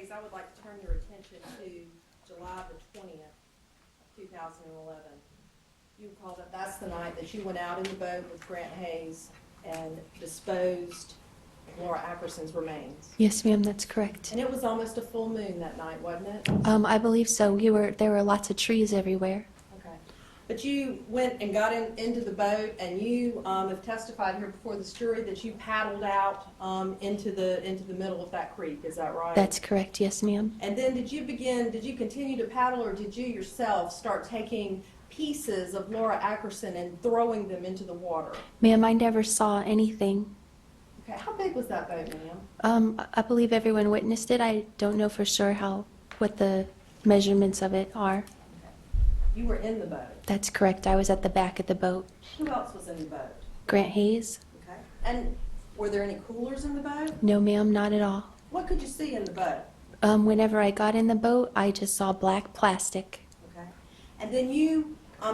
Hayes, I would like to turn your attention to July the 20th, 2011. You recall that that's the night that you went out in the boat with Grant Hayes and disposed of Laura Ackerson's remains. Yes, ma'am, that's correct. And it was almost a full moon that night, wasn't it? I believe so. There were lots of trees everywhere. Okay. But you went and got into the boat, and you have testified here before this jury that you paddled out into the middle of that creek. Is that right? That's correct, yes, ma'am. And then did you continue to paddle, or did you yourself start taking pieces of Laura Ackerson and throwing them into the water? Ma'am, I never saw anything. Okay, how big was that boat, ma'am? I believe everyone witnessed it. I don't know for sure what the measurements of it are. You were in the boat. That's correct. I was at the back of the boat. Who else was in the boat? Grant Hayes? Okay. And were there any coolers in the boat? No, ma'am, not at all. What could you see in the boat? Whenever I got in the boat, I just saw black plastic. Okay. And then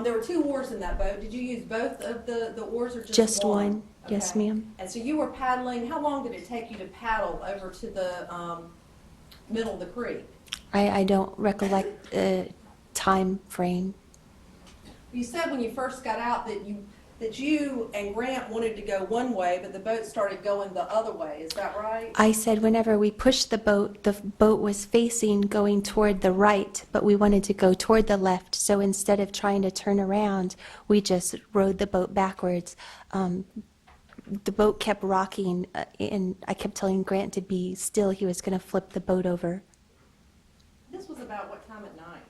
there were 2 oars in that boat. Did you use both of the oars or just one? Just one. Yes, Okay. ma'am. And so you were paddling. How long did it take you to paddle over to the middle of the creek? I don't recollect the time frame. You said when you first got out that you and Grant wanted to go one way, but the boat started going the other way. Is that right? I said whenever we pushed the boat was facing going toward the right, but we wanted to go toward the left. So instead of trying to turn around, we just rode the boat backwards. The boat kept rocking, and I kept telling Grant to be still. He was going to flip the boat over. This was about what time at night?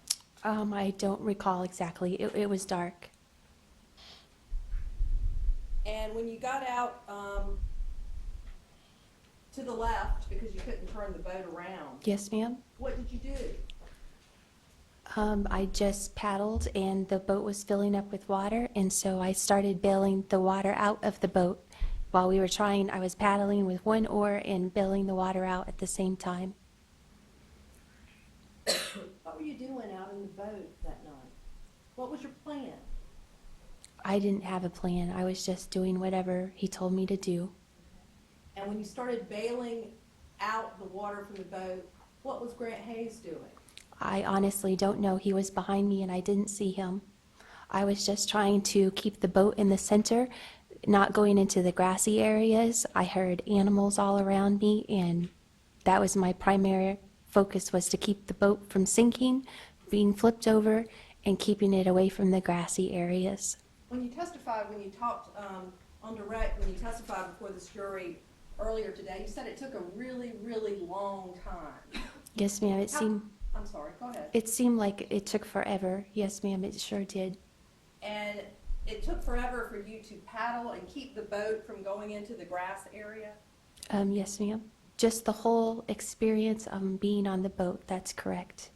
I don't recall exactly. It was dark. And when you got out to the left, because you couldn't turn the boat around, Yes, ma'am. what did you do? I just paddled, and the boat was filling up with water, and so I started bailing the water out of the boat. While we were trying, I was paddling with one oar and bailing the water out at the same time. What were you doing out in the boat that night? What was your plan? I didn't have a plan. I was just doing whatever he told me to do. And when you started bailing out the water from the boat, what was Grant Hayes doing? I honestly don't know. He was behind me, and I didn't see him. I was just trying to keep the boat in the center, not going into the grassy areas. I heard animals all around me, and that was my primary focus, was to keep the boat from sinking, being flipped over, and keeping it away from the grassy areas. When you testified, when you talked on direct, when you testified before this jury earlier today, you said it took a really, really long time. Yes, ma'am. I'm sorry, go ahead. It seemed like it took forever. Yes, ma'am, it sure did. And it took forever for you to paddle and keep the boat from going into the grass area? Yes, ma'am. Just the whole experience of being on the boat, that's correct.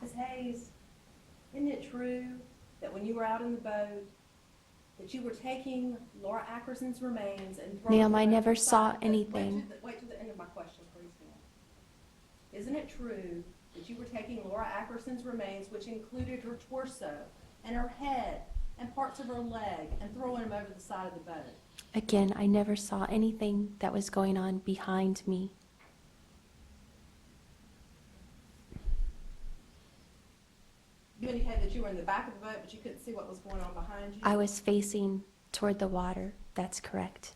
Ms. Hayes, isn't it true that when you were out in the boat, that you were taking Laura Ackerson's remains and throwing Ma'am, them I over never the saw side- anything. Wait till the end of my question, please, ma'am. Isn't it true that you were taking Laura Ackerson's remains, which included her torso and her head and parts of her leg, and throwing them over the side of the boat? Again, I never saw anything that was going on behind me. You indicated that you were in the back of the boat, but you couldn't see what was going on behind you? I was facing toward the water, that's correct.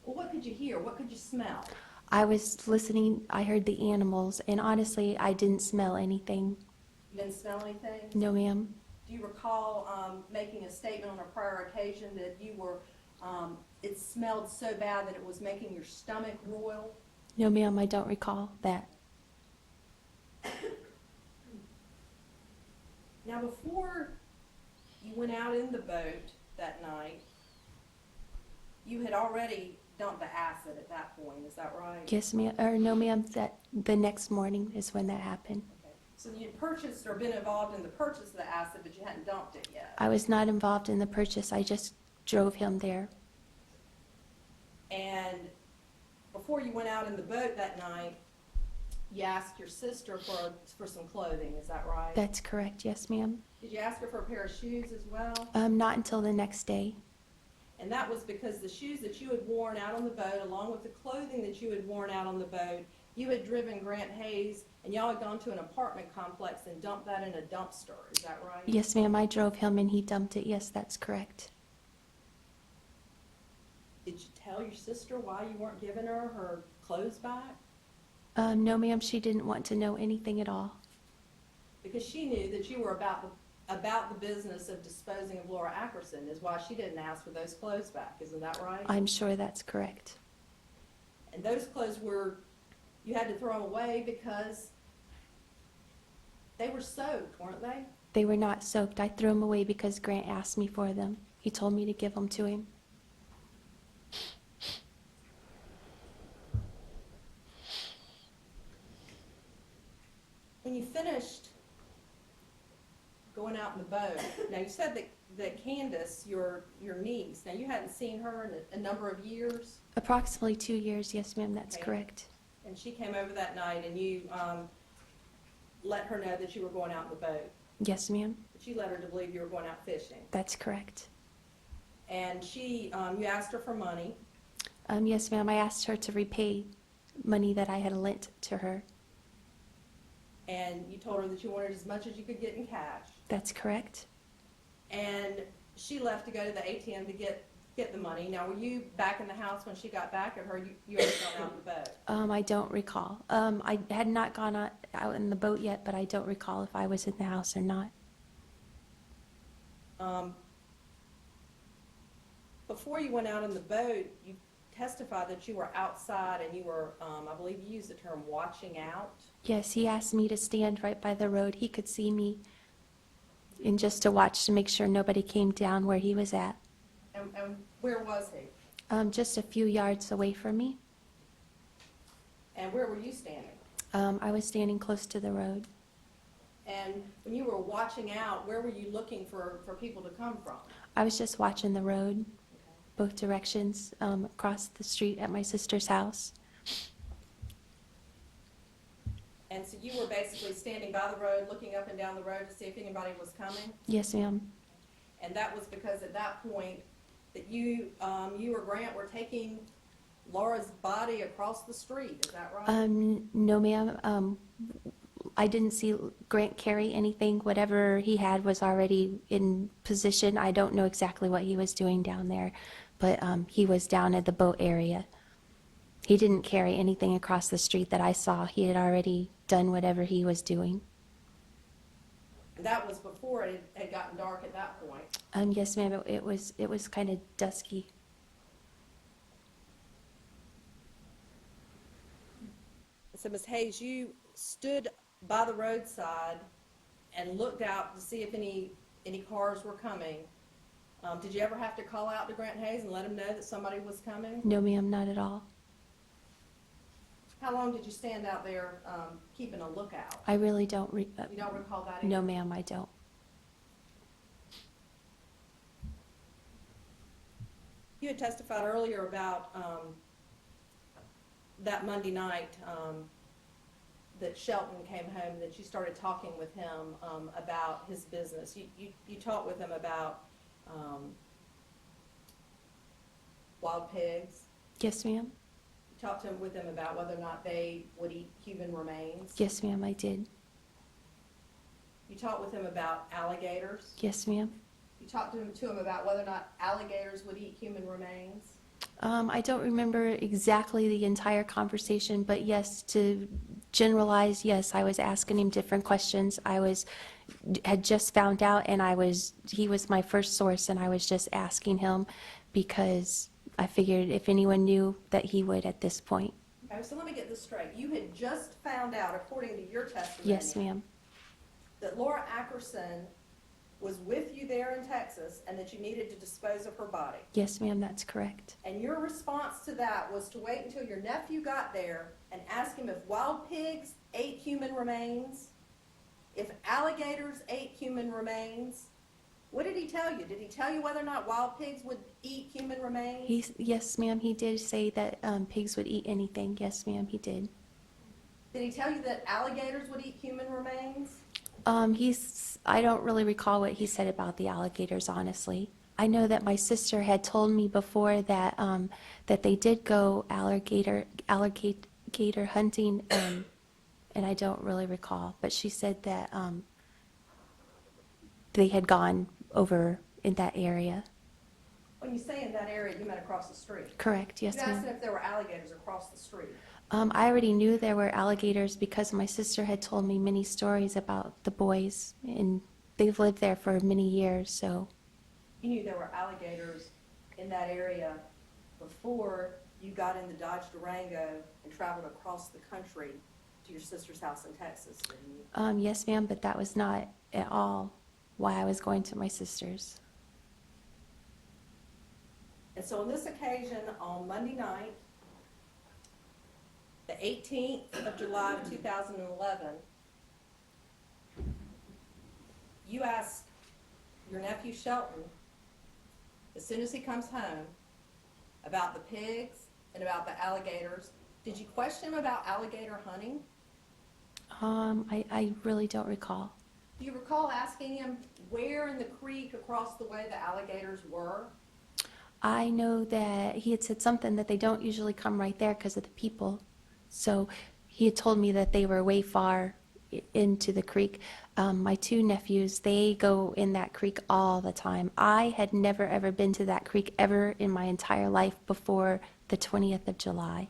Well, what could you hear? What could you smell? I was listening, I heard the animals, and honestly, I didn't smell anything. You didn't smell anything? No, ma'am. Do you recall making a statement on a prior occasion that you were, it smelled so bad that it was making your stomach roil? No, ma'am, I don't recall that. Now, before you went out in the boat that night, you had already dumped the acid at that point, is that right? Yes, ma'am, or no, ma'am, that the next morning is when that happened. Okay. So you'd purchased or been involved in the purchase of the acid, but you hadn't dumped it yet. I was not involved in the purchase, I just drove him there. And before you went out in the boat that night, you asked your sister for some clothing, is that right? That's correct, yes, ma'am. Did you ask her for a pair of shoes as well? Not until the next day. And that was because the shoes that you had worn out on the boat, along with the clothing that you had worn out on the boat, you had driven Grant Hayes, and y'all had gone to an apartment complex and dumped that in a dumpster. Is that right? Yes, ma'am, I drove him and he dumped it. Yes, that's correct. Did you tell your sister why you weren't giving her clothes back? No, ma'am, she didn't want to know anything at all. Because she knew that you were about the business of disposing of Laura Ackerson, is why she didn't ask for those clothes back. Isn't that right? I'm sure that's correct. And those clothes you had to throw them away because they were soaked, weren't they? They were not soaked. I threw them away because Grant asked me for them. He told me to give them to him. When you finished going out in the boat, now you said that Candace, your niece, now you hadn't seen her in a number of years, Approximately 2 years, yes, ma'am, that's Okay. correct. and she came over that night and you let her know that you were going out in the boat. Yes, ma'am, But you led her to believe you were going out fishing. that's correct. And you asked her for money, Yes, ma'am, I asked her to repay money that I had lent to her. and you told her that you wanted as much as you could get in cash. That's correct. And she left to go to the ATM to get the money. Now, were you back in the house when she got back, or you already gone out in the boat? I don't recall. I had not gone out in the boat yet, but I don't recall if I was in the house or not. Before you went out in the boat, you testified that you were outside and you were, I believe you used the term watching out. Yes, he asked me to stand right by the road. He could see me, and just to watch to make sure nobody came down where he was at. And where was he? Just a few yards away from me. And where were you standing? I was standing close to the road. And when you were watching out, where were you looking for people to come from? I was just watching the road, both directions, across the street at my sister's house. And so you were basically standing by the road, looking up and down the road to see if anybody was coming? Yes, ma'am. And that was because at that point that you or Grant were taking Laura's body across the street, is that right? No, ma'am. I didn't see Grant carry anything. Whatever he had was already in position. I don't know exactly what he was doing down there, but he was down at the boat area. He didn't carry anything across the street that I saw. He had already done whatever he was doing. And that was before it had gotten dark at that point. Yes, ma'am. It was kind of dusky. So, Ms. Hayes, you stood by the roadside and looked out to see if any cars were coming. Did you ever have to call out to Grant Hayes and let him know that somebody was coming? No, ma'am, not at all. How long did you stand out there keeping a lookout? I really don't. You don't recall that? No, either? ma'am, I don't. You had testified earlier about that Monday night that Shelton came home, and that you started talking with him about his business. You talked with him about wild pigs. Yes, ma'am. You talked with him about whether or not they would eat human remains. Yes, ma'am, I did. You talked with him about alligators. Yes, ma'am. You talked to him about whether or not alligators would eat human remains. I don't remember exactly the entire conversation, but yes, to generalize, yes, I was asking him different questions. Had just found out, and he was my first source, and I was just asking him because I figured if anyone knew, that he would at this point. Okay, so let me get this straight. You had just found out, according to your testimony, Yes, ma'am. that Laura Ackerson was with you there in Texas and that you needed to dispose of her body. Yes, ma'am, that's correct. And your response to that was to wait until your nephew got there and ask him if wild pigs ate human remains, if alligators ate human remains. What did he tell you? Did he tell you whether or not wild pigs would eat human remains? Yes, ma'am, he did say that pigs would eat anything. Yes, ma'am, he did. Did he tell you that alligators would eat human remains? I don't really recall what he said about the alligators, honestly. I know that my sister had told me before that that they did go alligator hunting, and I don't really recall. But she said that they had gone over in that area. When you say in that area, you meant across the street. Correct, yes, You asked ma'am. them if there were alligators across the street. I already knew there were alligators because my sister had told me many stories about the boys, and they've lived there for many years, so. You knew there were alligators in that area before you got in the Dodge Durango and traveled across the country to your sister's house in Texas, didn't you? Yes, ma'am, but that was not at all why I was going to my sister's. And so on this occasion, on Monday night, the 18th of July of 2011, you asked your nephew Shelton, as soon as he comes home, about the pigs and about the alligators. Did you question him about alligator hunting? I really don't recall. Do you recall asking him where in the creek across the way the alligators were? I know that he had said something that they don't usually come right there because of the people. So he had told me that they were way far into the creek. My two nephews, they go in that creek all the time. I had never ever been to that creek ever in my entire life before the 20th of July.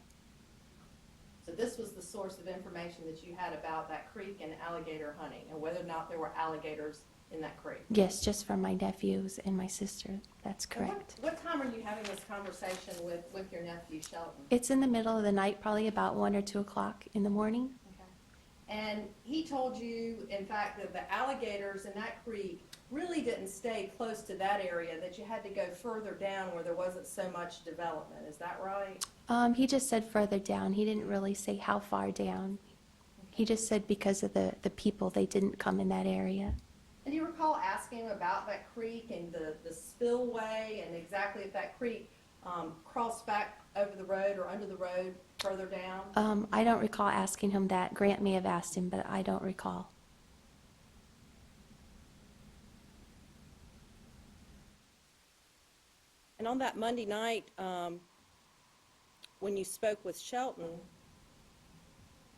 So this was the source of information that you had about that creek and alligator hunting and whether or not there were alligators in that creek. Yes, just for my nephews and my sister. That's And correct. What time are you having this conversation with your nephew Shelton? It's in the middle of the night, probably about 1 or 2 o'clock in the morning. Okay. And he told you, in fact, that the alligators in that creek really didn't stay close to that area, that you had to go further down where there wasn't so much development. Is that right? He just said further down. He didn't really say how far down. He just said because of the people, they didn't come in that area. And do you recall asking him about that creek and the spillway and exactly if that creek crossed back over the road or under the road further down? I don't recall asking him that. Grant may have asked him, but I don't recall. And on that Monday night, when you spoke with Shelton,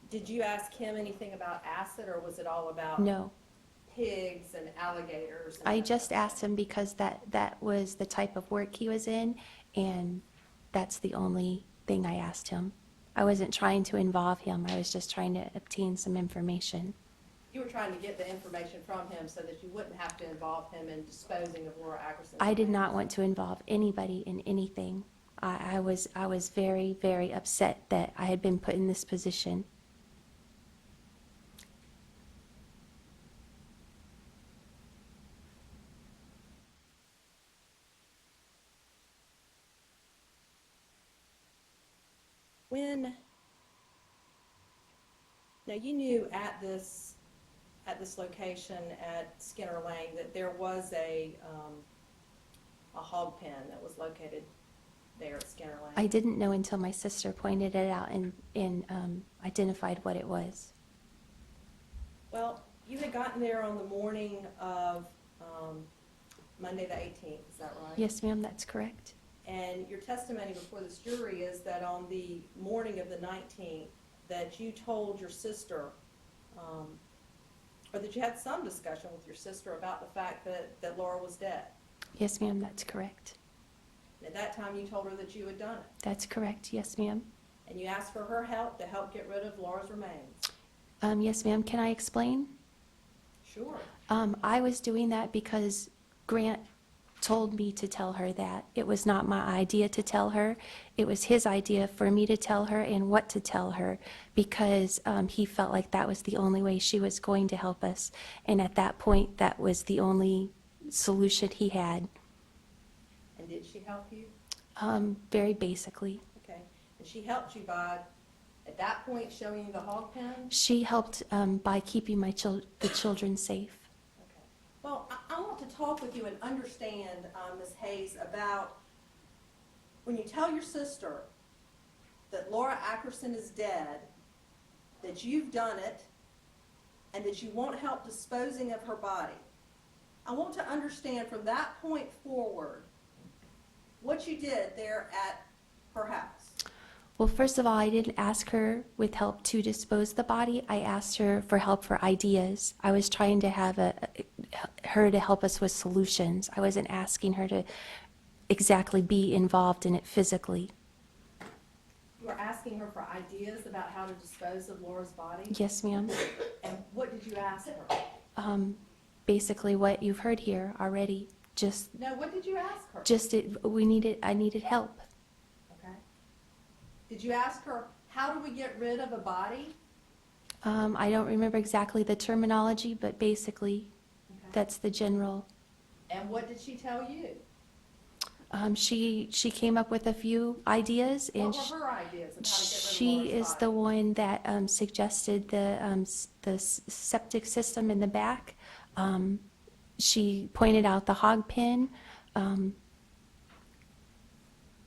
did you ask him anything about acid, or was it all about No. pigs and alligators? And I that just kind of asked him because that was the type of work he was in, and that's the only thing I asked him. I wasn't trying to involve him. I was just trying to obtain some information. You were trying to get the information from him so that you wouldn't have to involve him in disposing of Laura Ackerson's I did not remains. want to involve anybody in anything. I was very, very upset that I had been put in this position. Now you knew at this location at Skinner Lane that there was a hog pen that was located there at Skinner Lane. I didn't know until my sister pointed it out and identified what it was. Well, you had gotten there on the morning of Monday the 18th, is that right? Yes, ma'am, that's correct. And your testimony before this jury is that on the morning of the 19th, that you told your sister, or that you had some discussion with your sister about the fact that Laura was dead. Yes, ma'am, that's correct. And at that time, you told her that you had done it. That's correct. Yes, ma'am. And you asked for her help to help get rid of Laura's remains. Yes, ma'am. Can I explain? Sure. I was doing that because Grant told me to tell her that. It was not my idea to tell her. It was his idea for me to tell her and what to tell her because he felt like that was the only way she was going to help us. And at that point, that was the only solution he had. And did she help you? Very basically. Okay. And she helped you by, at that point, showing you the hog pen? She helped by keeping the children safe. Okay. Well, I want to talk with you and understand, Ms. Hayes, about when you tell your sister that Laura Ackerson is dead, that you've done it, and that you want help disposing of her body. I want to understand from that point forward what you did there at her house. Well, first of all, I didn't ask her with help to dispose the body. I asked her for help for ideas. I was trying to have her to help us with solutions. I wasn't asking her to exactly be involved in it physically. You were asking her for ideas about how to dispose of Laura's body? Yes, ma'am. And what did you ask her? Basically what you've heard here already. No, what did you ask her? I needed help. Okay. Did you ask her, how do we get rid of a body? I don't remember exactly the terminology, but basically Okay. that's the general. And what did she tell you? She came up with a few ideas, and What were her ideas of how to get rid of she Laura's is body? the one that suggested the septic system in the back. She pointed out the hog pen.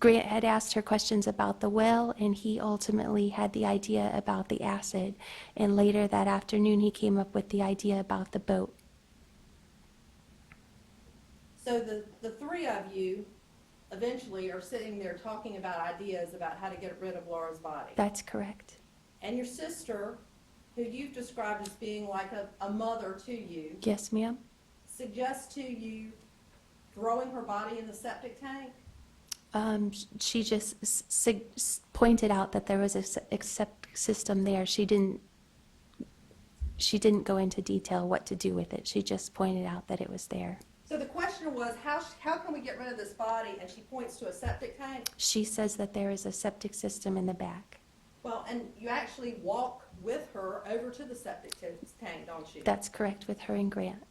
Grant had asked her questions about the well, and he ultimately had the idea about the acid. And later that afternoon, he came up with the idea about the boat. So the three of you eventually are sitting there talking about ideas about how to get rid of Laura's body. That's correct. And your sister, who you've described as being like a mother to you, Yes, ma'am. suggests to you throwing her body in the septic tank? She just pointed out that there was a septic system there. She didn't go into detail what to do with it. She just pointed out that it was there. So the question was, how can we get rid of this body? And she points to a septic tank. She says that there is a septic system in the back. Well, and you actually walk with her over to the septic tank, don't you? That's correct, with her and Grant.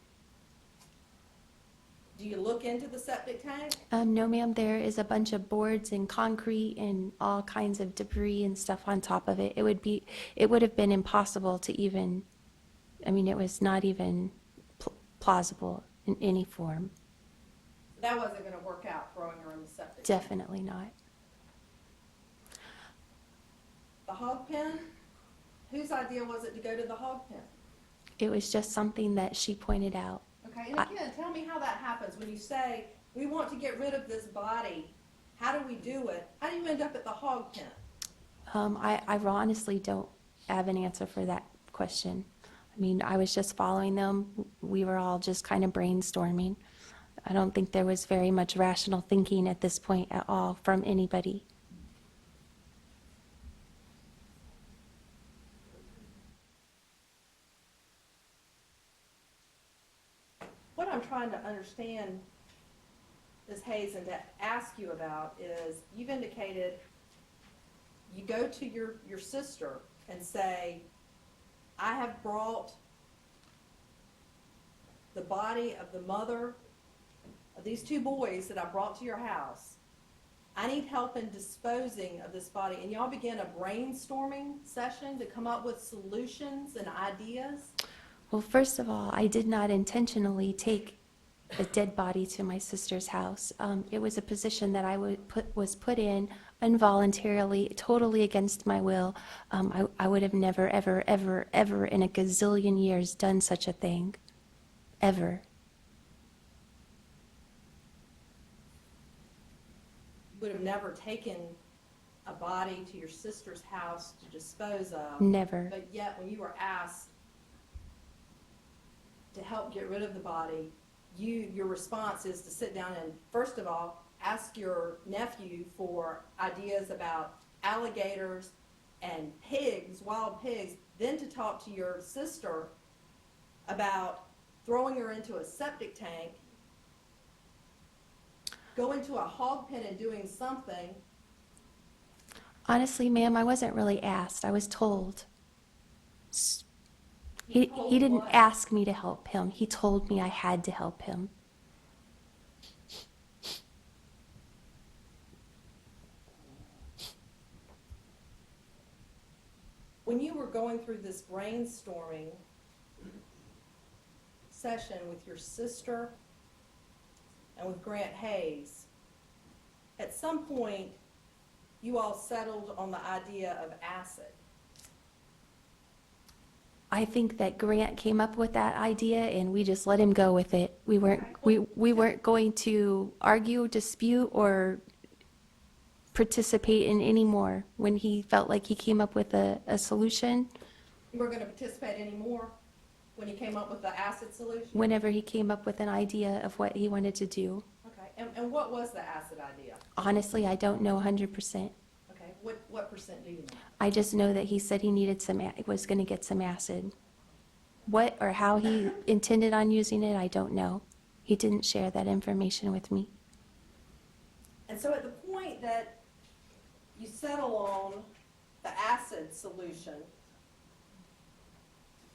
Do you look into the septic tank? No, ma'am, there is a bunch of boards and concrete and all kinds of debris and stuff on top of it. It would have been impossible to even, it was not even plausible in any form. That wasn't going to work out, throwing her in the septic tank. Definitely not. The hog pen? Whose idea was it to go to the hog pen? It was just something that she pointed out. Okay, and again, tell me how that happens. When you say, we want to get rid of this body, how do we do it? How do you end up at the hog pen? I honestly don't have an answer for that question. I was just following them. We were all just kind of brainstorming. I don't think there was very much rational thinking at this point at all from anybody. What I'm trying to understand, Ms. Hayes, and to ask you about is, you've indicated you go to your sister and say, I have brought the body of the mother of these two boys that I brought to your house. I need help in disposing of this body. And y'all begin a brainstorming session to come up with solutions and ideas. Well, first of all, I did not intentionally take a dead body to my sister's house. It was a position that I was put in involuntarily, totally against my will. I would have never, ever, ever, ever in a gazillion years done such a thing. Ever. Would have never taken a body to your sister's house to dispose of. Never. But yet, when you were asked to help get rid of the body, your response is to sit down and, first of all, ask your nephew for ideas about alligators and pigs, wild pigs, then to talk to your sister about throwing her into a septic tank, go into a hog pen and doing something. Honestly, ma'am, I wasn't really asked. I was told. He didn't what? ask me to help him. He told me I had to help him. When you were going through this brainstorming session with your sister and with Grant Hayes, at some point you all settled on the idea of acid. I think that Grant came up with that idea and we just let him go with it. We weren't going to argue, dispute, or participate in any more. When he felt like he came up with a solution, You weren't gonna participate anymore when he came up with the acid solution? whenever he came up with an idea of what he wanted to do. Okay, and what was the acid idea? Honestly, I don't know 100%. Okay, what percent do you know? I just know that he said he needed was going to get some acid. What or how he intended on using it, I don't know. He didn't share that information with me. And so at the point that you settle on the acid solution,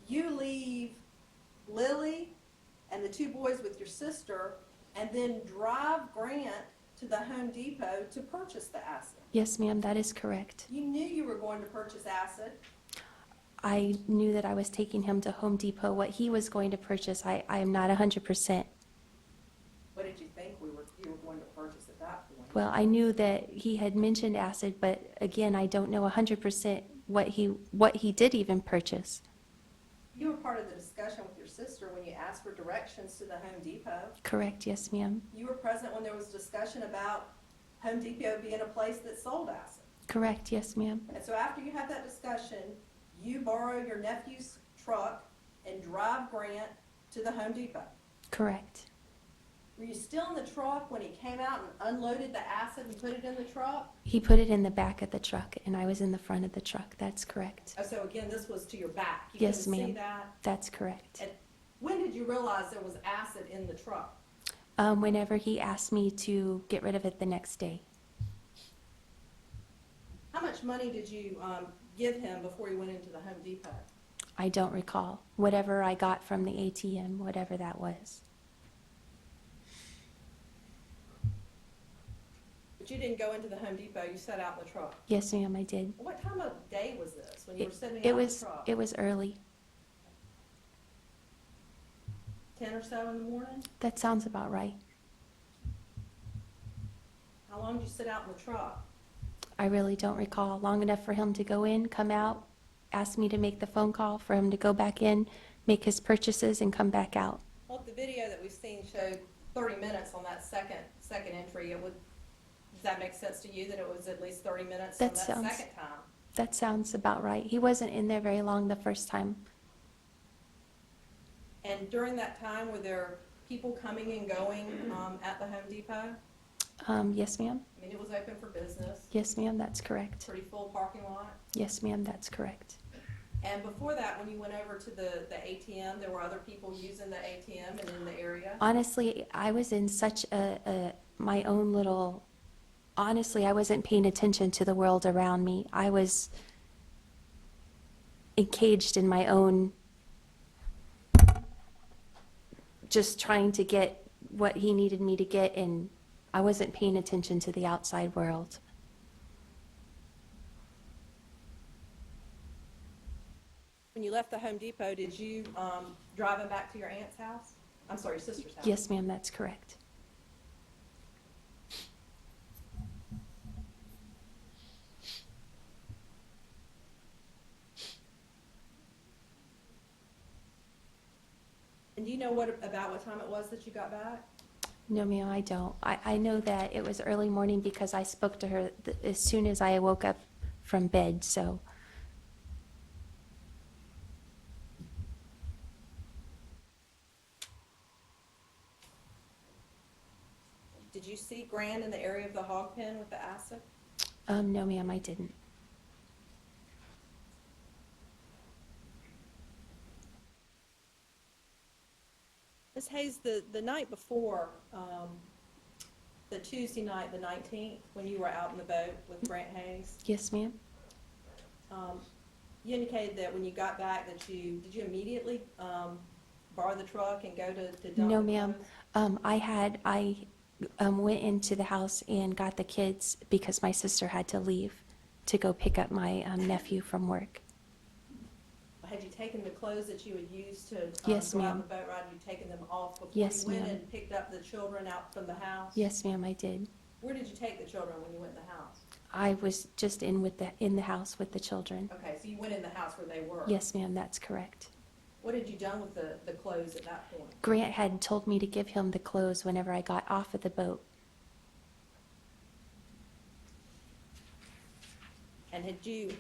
you leave Lily and the two boys with your sister and then drive Grant to the Home Depot to purchase the acid. Yes, ma'am, that is correct. You knew you were going to purchase acid. I knew that I was taking him to Home Depot. What he was going to purchase, I am not 100%. What did you think you were going to purchase at that point? Well, I knew that he had mentioned acid, but again, I don't know 100% what he did even purchase. You were part of the discussion with your sister when you asked for directions to the Home Depot. Correct, yes, ma'am. You were present when there was discussion about Home Depot being a place that sold acid. Correct, yes, ma'am. And so after you had that discussion, you borrow your nephew's truck and drive Grant to the Home Depot. Correct. Were you still in the truck when he came out and unloaded the acid and put it in the truck? He put it in the back of the truck, and I was in the front of the truck. That's correct. Oh, so again, this was to your back. You Yes, couldn't see ma'am. that? That's correct. And when did you realize there was acid in the truck? Whenever he asked me to get rid of it the next day. How much money did you give him before you went into the Home Depot? I don't recall. Whatever I got from the ATM, whatever that was. But you didn't go into the Home Depot, you sat out in the truck. Yes, ma'am, I did. What time of day was this when you were sitting out It in the was truck? it was early. 10 or so in the morning? That sounds about right. How long did you sit out in the truck? I really don't recall. Long enough for him to go in, come out, ask me to make the phone call, for him to go back in, make his purchases, and come back out. Well, the video that we've seen showed 30 minutes on that second entry. Does that make sense to you, that it was at least 30 minutes on That that sounds- second time? That sounds about right. He wasn't in there very long the first time. And during that time, were there people coming and going at the Home Depot? Yes, ma'am. I mean, it was open for business, Yes, ma'am, that's correct. pretty full parking lot. Yes, ma'am, that's correct. And before that, when you went over to the ATM, there were other people using the ATM and in the area? Honestly, I was in such my own little, honestly, I wasn't paying attention to the world around me. I was encaged in my own, just trying to get what he needed me to get, and I wasn't paying attention to the outside world. When you left the Home Depot, did you drive him back to your aunt's house? I'm sorry, your sister's house? Yes, ma'am, that's correct. And do you know about what time it was that you got back? No, ma'am, I don't. I know that it was early morning because I spoke to her as soon as I woke up from bed, so. Did you see Grant in the area of the hog pen with the acid? No, ma'am, I didn't. Ms. Hayes, the night before, the Tuesday night, the 19th, when you were out in the boat with Grant Hayes, Yes, ma'am. you indicated that when you got back that did you immediately borrow the truck and go to dump No, the ma'am. clothes? I went into the house and got the kids because my sister had to leave to go pick up my nephew from work. Had you taken the clothes that you had used to Yes, go out on ma'am. the boat ride, you'd taken them off before Yes, you went ma'am. and picked up the children out from the house? Yes, ma'am, I did. Where did you take the children when you went in the house? I was just in the house with the children. Okay, so you went in the house where they were? Yes, ma'am, that's correct. What had you done with the clothes at that point? Grant had told me to give him the clothes whenever I got off of the boat. And had you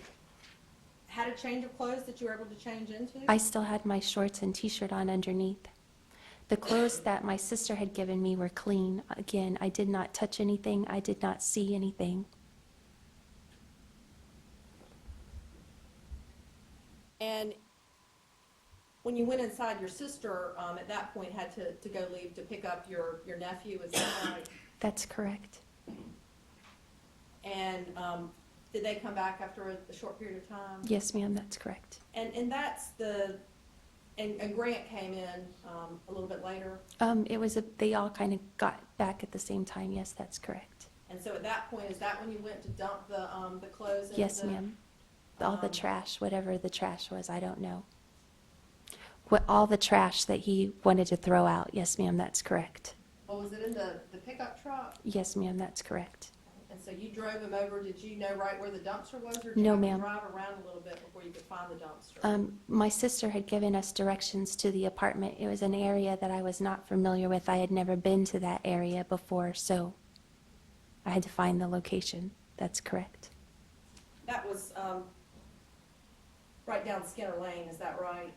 had a change of clothes that you were able to change into? I still had my shorts and t-shirt on underneath. The clothes that my sister had given me were clean. Again, I did not touch anything. I did not see anything. And when you went inside, your sister at that point had to go leave to pick up your nephew, is that right? That's correct. And did they come back after a short period of time? Yes, ma'am, that's correct. And that's and Grant came in a little bit later. They all kind of got back at the same time. Yes, that's correct. And so at that point, is that when you went to dump the clothes? Yes, ma'am. All the trash, whatever the trash was, I don't know. All the trash that he wanted to throw out. Yes, ma'am, that's correct. Well, was it in the pickup truck? Yes, ma'am, that's correct. And so you drove him over. Did you know right where the dumpster was, or did No, you have ma'am. to drive around a little bit before you could find the dumpster? My sister had given us directions to the apartment. It was an area that I was not familiar with. I had never been to that area before, so I had to find the location. That's correct. That was right down Skinner Lane, is that right?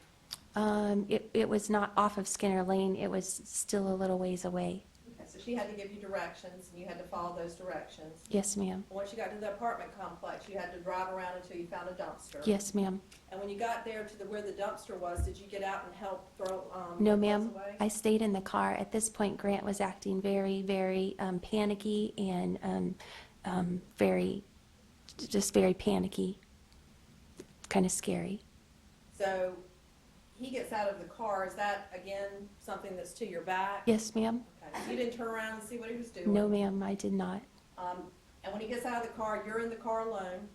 It was not off of Skinner Lane. It was still a little ways away. Okay, so she had to give you directions, and you had to follow those directions. Yes, ma'am. Once you got to the apartment complex, you had to drive around until you found a dumpster. Yes, ma'am. And when you got there to where the dumpster was, did you get out and help throw No, the ma'am. clothes away? I stayed in the car. At this point, Grant was acting very, very panicky and very panicky, kind of scary. So he gets out of the car. Is that, again, something that's to your back? Yes, ma'am. Okay, so you didn't turn around and see what he was doing? No, ma'am, I did not. And when he gets out of the car, you're in the car alone,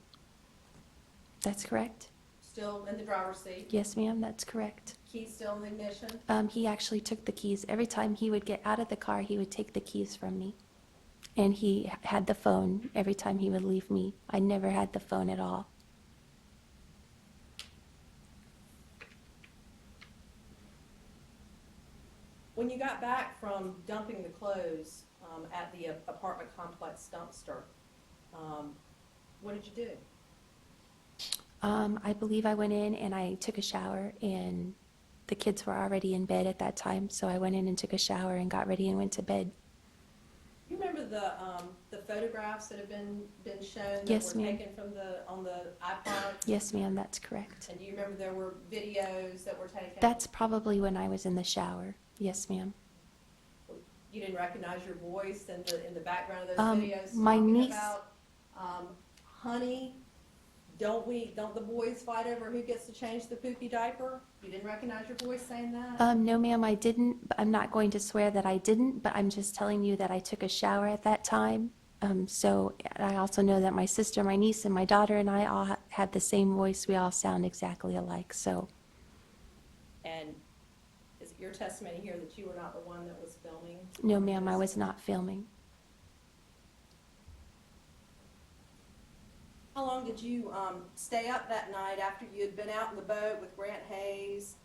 That's correct. still in the driver's seat, Yes, ma'am, that's correct. keys still in the ignition. He actually took the keys. Every time he would get out of the car, he would take the keys from me. And he had the phone every time he would leave me. I never had the phone at all. When you got back from dumping the clothes at the apartment complex dumpster, what did you do? I believe I went in and I took a shower, and the kids were already in bed at that time, so I went in and took a shower and got ready and went to bed. You remember the photographs that have been shown that Yes, were ma'am. taken on the iPod? Yes, ma'am, that's correct. And do you remember there were videos that were taken? That's probably when I was in the shower. Yes, ma'am. You didn't recognize your voice in the background of those videos? My talking niece- about, honey, don't the boys fight over who gets to change the poopy diaper? You didn't recognize your voice saying that? No, ma'am, I didn't. I'm not going to swear that I didn't, but I'm just telling you that I took a shower at that time. So I also know that my sister, my niece, and my daughter and I all have the same voice. We all sound exactly alike, so. And is it your testimony here that you were not the one that was filming? No, ma'am, I was not filming. How long did you stay up that night after you had been out in the boat with Grant Hayes,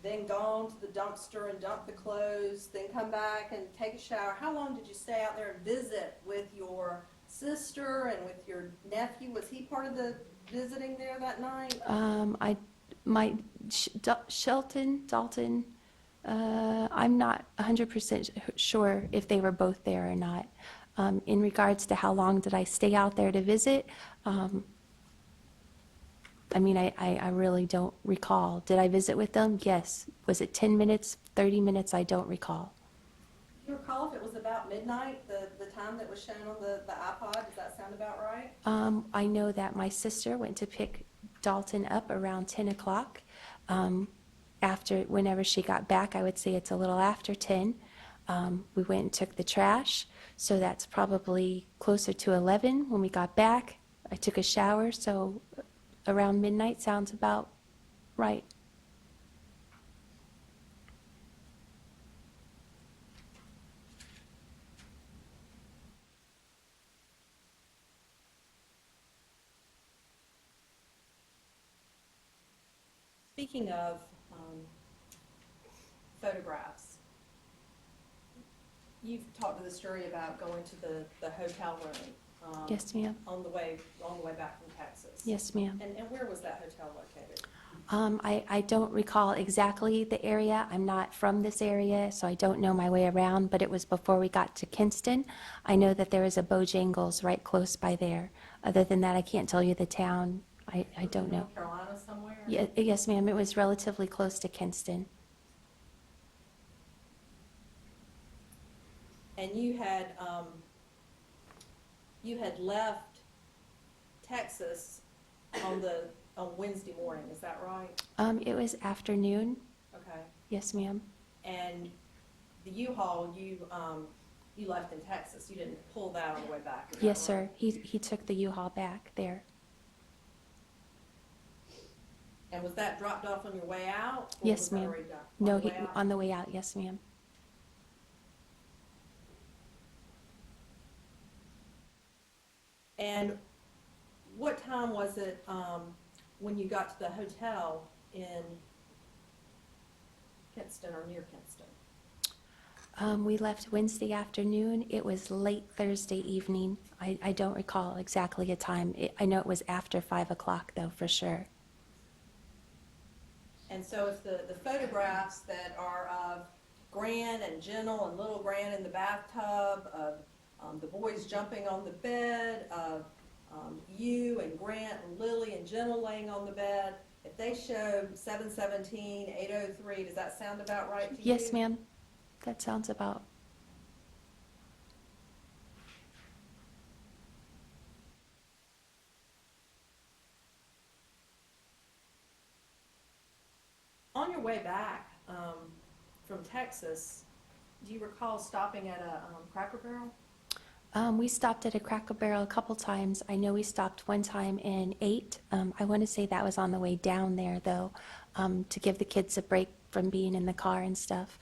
then gone to the dumpster and dumped the clothes, then come back and take a shower? How long did you stay out there and visit with your sister and with your nephew? Was he part of the visiting there that night? Dalton, I'm not 100% sure if they were both there or not. In regards to how long did I stay out there to visit, I really don't recall. Did I visit with them? Yes. Was it 10 minutes, 30 minutes? I don't recall. Do you recall if it was about midnight, the time that was shown on the iPod? Does that sound about right? I know that my sister went to pick Dalton up around 10 o'clock. Whenever she got back, I would say it's a little after 10. We went and took the trash, so that's probably closer to 11 when we got back. I took a shower, so around midnight sounds about right. Speaking of photographs, you've talked to the story about going to the hotel room. Yes, ma'am. On the way back from Texas. Yes, ma'am. And where was that hotel located? I don't recall exactly the area. I'm not from this area, so I don't know my way around, but it was before we got to Kinston. I know that there is a Bojangles right close by there. Other than that, I can't tell you the town. I don't know. North Carolina somewhere? Yes, ma'am. It was relatively close to Kinston. And you had left Texas on Wednesday morning, is that right? It was afternoon. Okay. Yes, ma'am. And the U-Haul you left in Texas. You didn't pull that on the way back. Is that Yes, right? sir. He took the U-Haul back there. And was that dropped off on your way out? Or Yes, was that ma'am. already done? No, On the way out? on the way out. Yes, ma'am. And what time was it when you got to the hotel in Kinston or near Kinston? We left Wednesday afternoon. It was late Thursday evening. I don't recall exactly a time. I know it was after 5 o'clock, though, for sure. And so it's the photographs that are of Grant and Gentle and little Grant in the bathtub, of the boys jumping on the bed, of you and Grant and Lily and Gentle laying on the bed. If they show 717, 803, does that sound about right to you? Yes, ma'am. That sounds about. On your way back from Texas, do you recall stopping at a Cracker Barrel? We stopped at a Cracker Barrel a couple times. I know we stopped one time and ate. I want to say that was on the way down there, though, to give the kids a break from being in the car and stuff.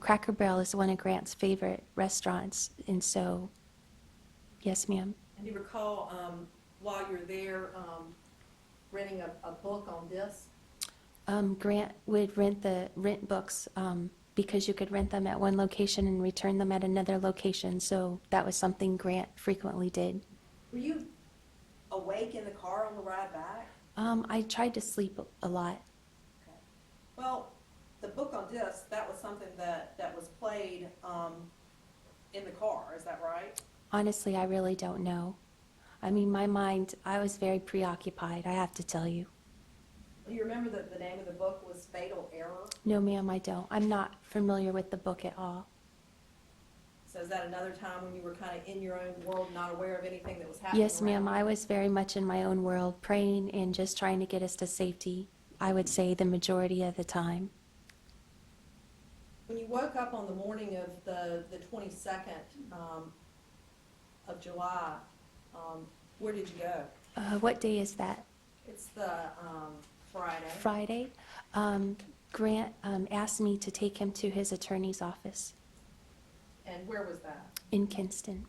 Cracker Barrel is one of Grant's favorite restaurants, and so, yes, ma'am. And do you recall while you were there renting a book on disc? Grant would rent books because you could rent them at one location and return them at another location. So that was something Grant frequently did. Were you awake in the car on the ride back? I tried to sleep a lot. Okay. Well, the book on disc, that was something that was played in the car, is that right? Honestly, I really don't know. I mean, my mind, I was very preoccupied, I have to tell you. Do you remember that the name of the book was Fatal Error? No, ma'am, I don't. I'm not familiar with the book at all. So is that another time when you were kind of in your own world, not aware of anything that was happening? Yes, ma'am, around I you? was very much in my own world, praying and just trying to get us to safety, I would say the majority of the time. When you woke up on the morning of the 22nd of July, where did you go? What day is that? It's the Friday. Friday. Grant asked me to take him to his attorney's office And where was that? in Kinston.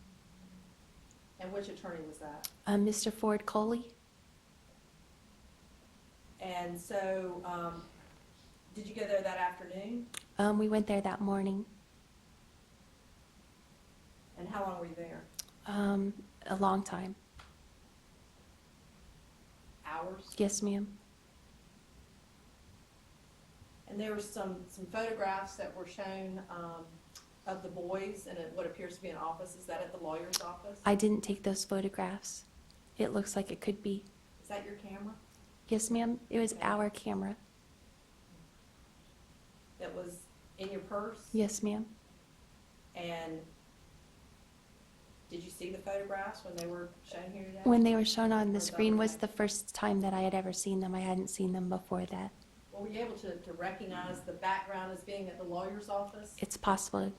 And which attorney was that? Mr. Ford Coley? And so, did you go there that afternoon? We went there that morning. And how long were you there? A long time. Hours? Yes, ma'am. And there were some photographs that were shown of the boys in what appears to be an office. Is that at the lawyer's office? I didn't take those photographs. It looks like it could be. Is that your camera? Yes, ma'am. It was Okay. our camera. That was in your purse? Yes, ma'am. And did you see the photographs when they were shown here today? When they were shown on the Or screen was okay. the first time that I had ever seen them. I hadn't seen them before that. Well, were you able to recognize the background as being at the lawyer's office? It's possible.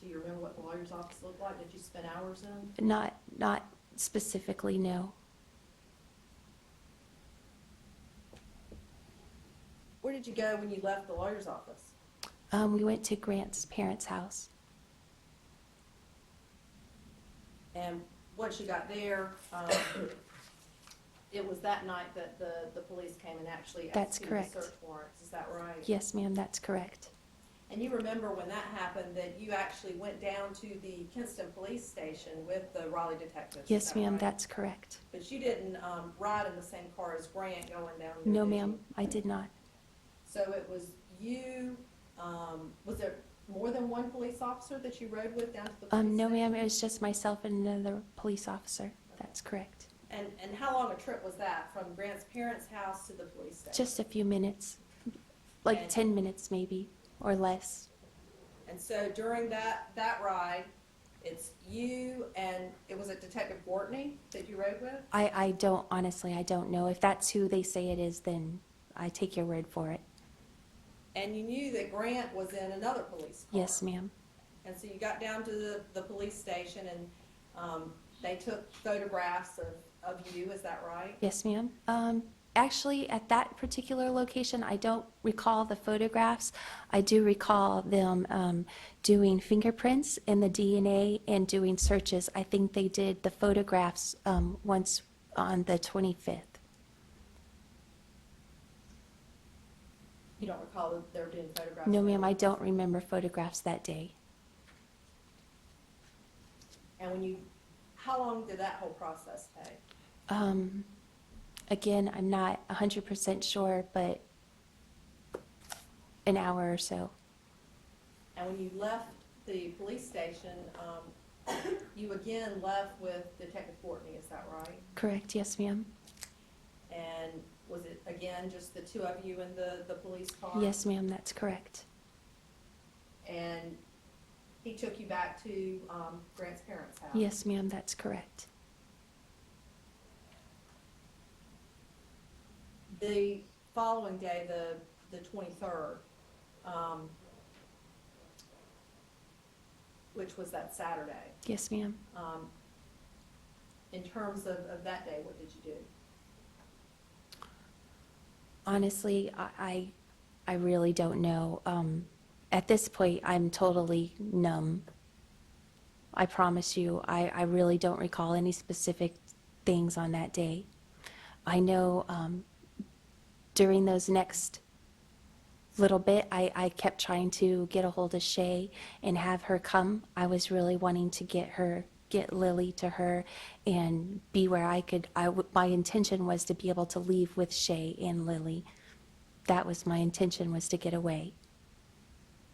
Do you remember what the lawyer's office looked like? Did you spend hours in? Not specifically, no. Where did you go when you left the lawyer's office? We went to Grant's parents' house. And once you got there, it was that night that the police came and actually That's executed correct. the search warrants, is that right? Yes, ma'am, that's correct. And you remember when that happened, that you actually went down to the Kinston Police Station with the Raleigh detectives? Is Yes, that ma'am, right? that's correct. But you didn't ride in the same car as Grant going down there, No, did you? ma'am, I did not. So it was you, was there more than one police officer that you rode with down to the police No, station? ma'am, it was just myself and another police officer. That's correct. And how long a trip was that, from Grant's parents' house to the police station? Just a few minutes, like And- 10 minutes maybe, or less. And so during that ride, it's you and, it was a Detective Gortney that you rode with? I don't, honestly, I don't know. If that's who they say it is, then I take your word for it. And you knew that Grant was in another police car? Yes, ma'am. And so you got down to the police station and they took photographs of you, is that right? Yes, ma'am. Actually, at that particular location, I don't recall the photographs. I do recall them doing fingerprints and the DNA and doing searches. I think they did the photographs once on the 25th. You don't recall that they were doing photographs? No, ma'am, I don't remember photographs that day. And how long did that whole process take? Again, I'm not 100% sure, but an hour or so. And when you left the police station, you again left with Detective Courtney, is that right? Correct, yes, ma'am. And was it again just the two of you in the police car? Yes, ma'am, that's correct. And he took you back to Grant's parents' house? Yes, ma'am, that's correct. The following day, the 23rd, which was that Saturday, Yes, ma'am. in terms of that day, what did you do? Honestly, I really don't know. At this point, I'm totally numb. I promise you, I really don't recall any specific things on that day. I know during those next little bit, I kept trying to get a hold of Shay and have her come. I was really wanting to get Lily to her and be where I could. My intention was to be able to leave with Shay and Lily. That was my intention, was to get away.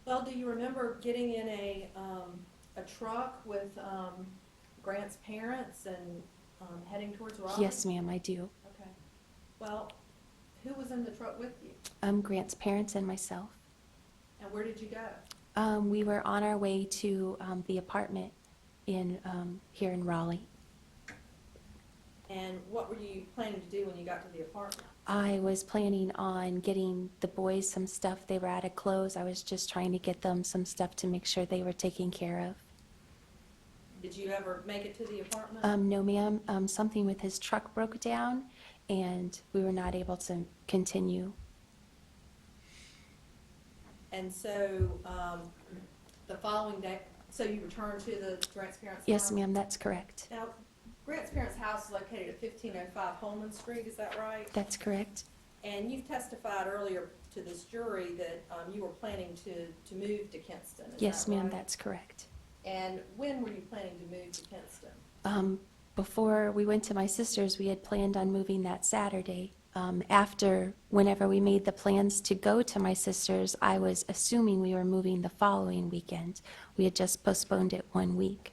Well, do you remember getting in a truck with Grant's parents and heading towards Raleigh? Yes, ma'am, I do. Okay. Well, who was in the truck with you? Grant's parents and myself. And where did you go? We were on our way to the apartment here in Raleigh. And what were you planning to do when you got to the apartment? I was planning on getting the boys some stuff. They were out of clothes. I was just trying to get them some stuff to make sure they were taken care of. Did you ever make it to the apartment? No, ma'am. Something with his truck broke down, and we were not able to continue. And so the following day, so you returned to the Grant's parents' house? Yes, ma'am, that's correct. Now, Grant's parents' house is located at 1505 Holman Street, is that right? That's correct. And you've testified earlier to this jury that you were planning to move to Kinston, is that right? Yes, ma'am, that's correct. And when were you planning to move to Kinston? Before we went to my sister's, we had planned on moving that Saturday. Whenever we made the plans to go to my sister's, I was assuming we were moving the following weekend. We had just postponed it 1 week.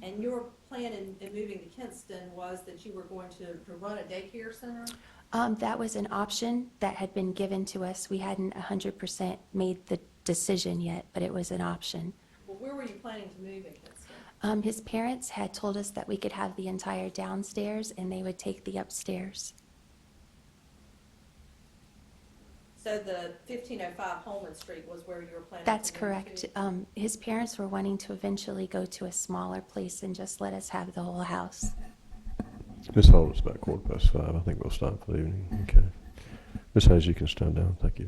And your plan in moving to Kinston was that you were going to run a daycare center? That was an option that had been given to us. We hadn't 100% made the decision yet, but it was an option. Well, where were you planning to move in Kinston? His parents had told us that we could have the entire downstairs and they would take the upstairs. So the 1505 Holman Street was where you were planning That's to move correct. to? His parents were wanting to eventually go to a smaller place and just let us have the whole house. Ms. Hall, it's about 5:15. I think we'll stop for the evening. Okay. Ms. Hayes, you can stand down. Thank you.